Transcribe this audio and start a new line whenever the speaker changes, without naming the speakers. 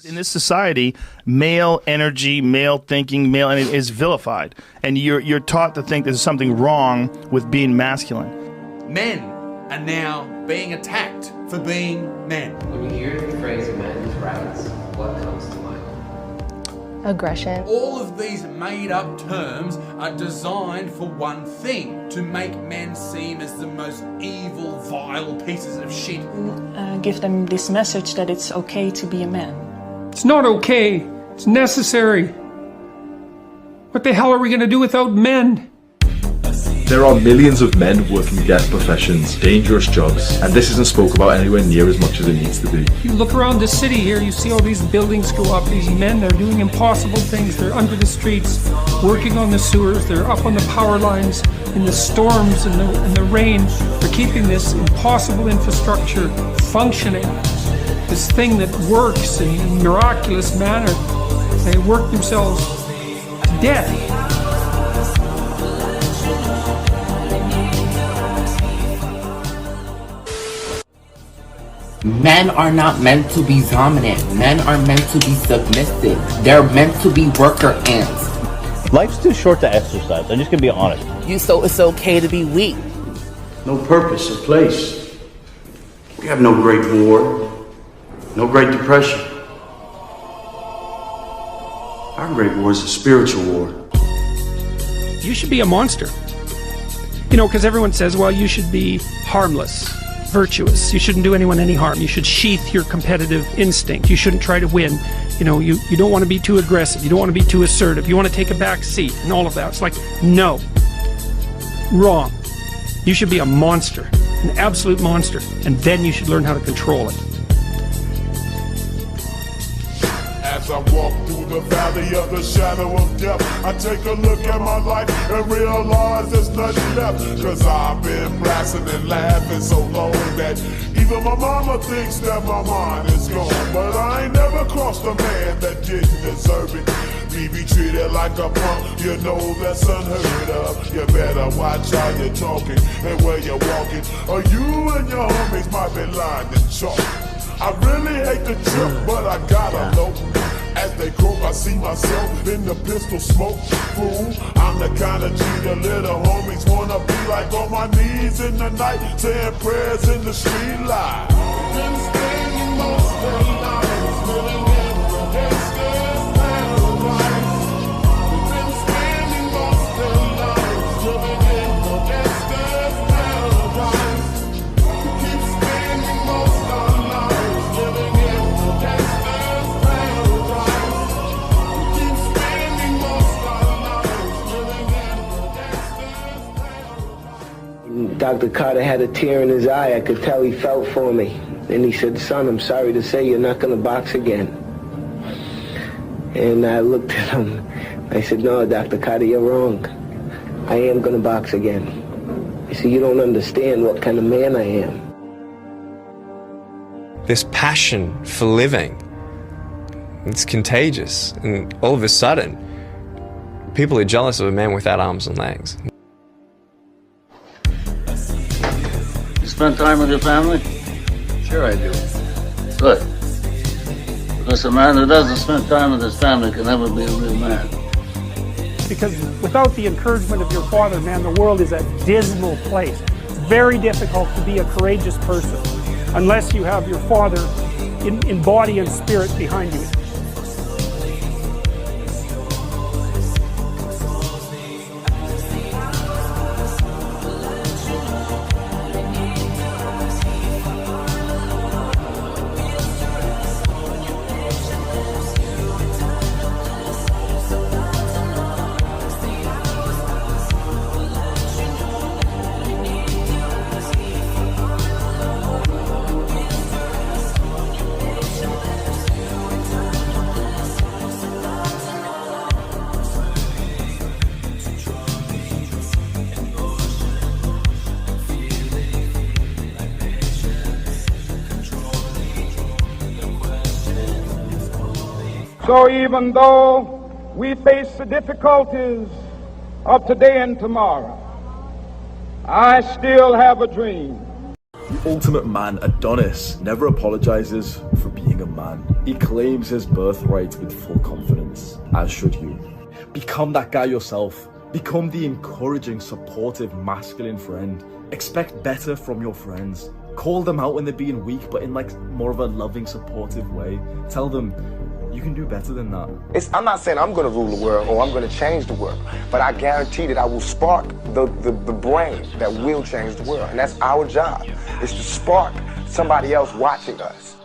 In this society, male energy, male thinking, male energy is vilified, and you're taught to think there's something wrong with being masculine.
Men are now being attacked for being men.
When you hear the phrase men's rights, what comes to mind?
Aggression.
All of these made-up terms are designed for one thing: to make men seem as the most evil, vile pieces of shit.
Give them this message that it's okay to be a man.
It's not okay. It's necessary. What the hell are we going to do without men?
There are millions of men working death professions, dangerous jobs, and this isn't spoke about anywhere near as much as it needs to be.
You look around the city here, you see all these buildings go up. These men, they're doing impossible things. They're under the streets, working on the sewers. They're up on the power lines, in the storms and the rain. They're keeping this impossible infrastructure functioning. This thing that works in a miraculous manner. They work themselves to death.
Men are not meant to be dominant. Men are meant to be submissive. They're meant to be worker ants.
Life's too short to exercise. I'm just gonna be honest.
So it's okay to be weak.
No purpose or place. We have no great war. No Great Depression. Our great war is a spiritual war.
You should be a monster. You know, because everyone says, well, you should be harmless, virtuous. You shouldn't do anyone any harm. You should sheath your competitive instinct. You shouldn't try to win. You know, you don't want to be too aggressive. You don't want to be too assertive. You want to take a back seat and all of that. It's like, no. Wrong. You should be a monster, an absolute monster, and then you should learn how to control it.
As I walk through the valley of the shadow of death, I take a look at my life and realize there's nothing left. Cause I've been blasting and laughing so long that even my mama thinks that my mind is gone. But I ain't never crossed a man that didn't deserve it. Me be treated like a punk, you know that's unheard of. You better watch how you're talking and where you're walking, or you and your homies might be lying to chalk. I really hate the trip, but I gotta know. As they croak, I see myself in the pistol smoke. Fool, I'm the kind of G the little homies wanna be like, on my knees in the night, saying prayers in the street light. Been standing most of the night, living in the gangster's paradise. Been standing most of the night, living in the gangster's paradise. Keep standing most of the night, living in the gangster's paradise. Keep standing most of the night, living in the gangster's paradise.
Dr. Carter had a tear in his eye. I could tell he felt for me. And he said, son, I'm sorry to say you're not going to box again. And I looked at him. I said, no, Dr. Carter, you're wrong. I am going to box again. He said, you don't understand what kind of man I am.
This passion for living, it's contagious. And all of a sudden, people are jealous of a man without arms and legs.
You spend time with your family?
Sure I do.
Good. Because a man who doesn't spend time with his family can never be a real man.
Because without the encouragement of your father, man, the world is a dismal place. It's very difficult to be a courageous person unless you have your father in body and spirit behind you.
So even though we face the difficulties of today and tomorrow, I still have a dream.
The ultimate man, Adonis, never apologizes for being a man. He claims his birthright with full confidence, as should you. Become that guy yourself. Become the encouraging, supportive, masculine friend. Expect better from your friends. Call them out when they're being weak, but in like more of a loving, supportive way. Tell them, you can do better than that.
I'm not saying I'm going to rule the world or I'm going to change the world, but I guarantee that I will spark the brain that will change the world. And that's our job, is to spark somebody else watching us.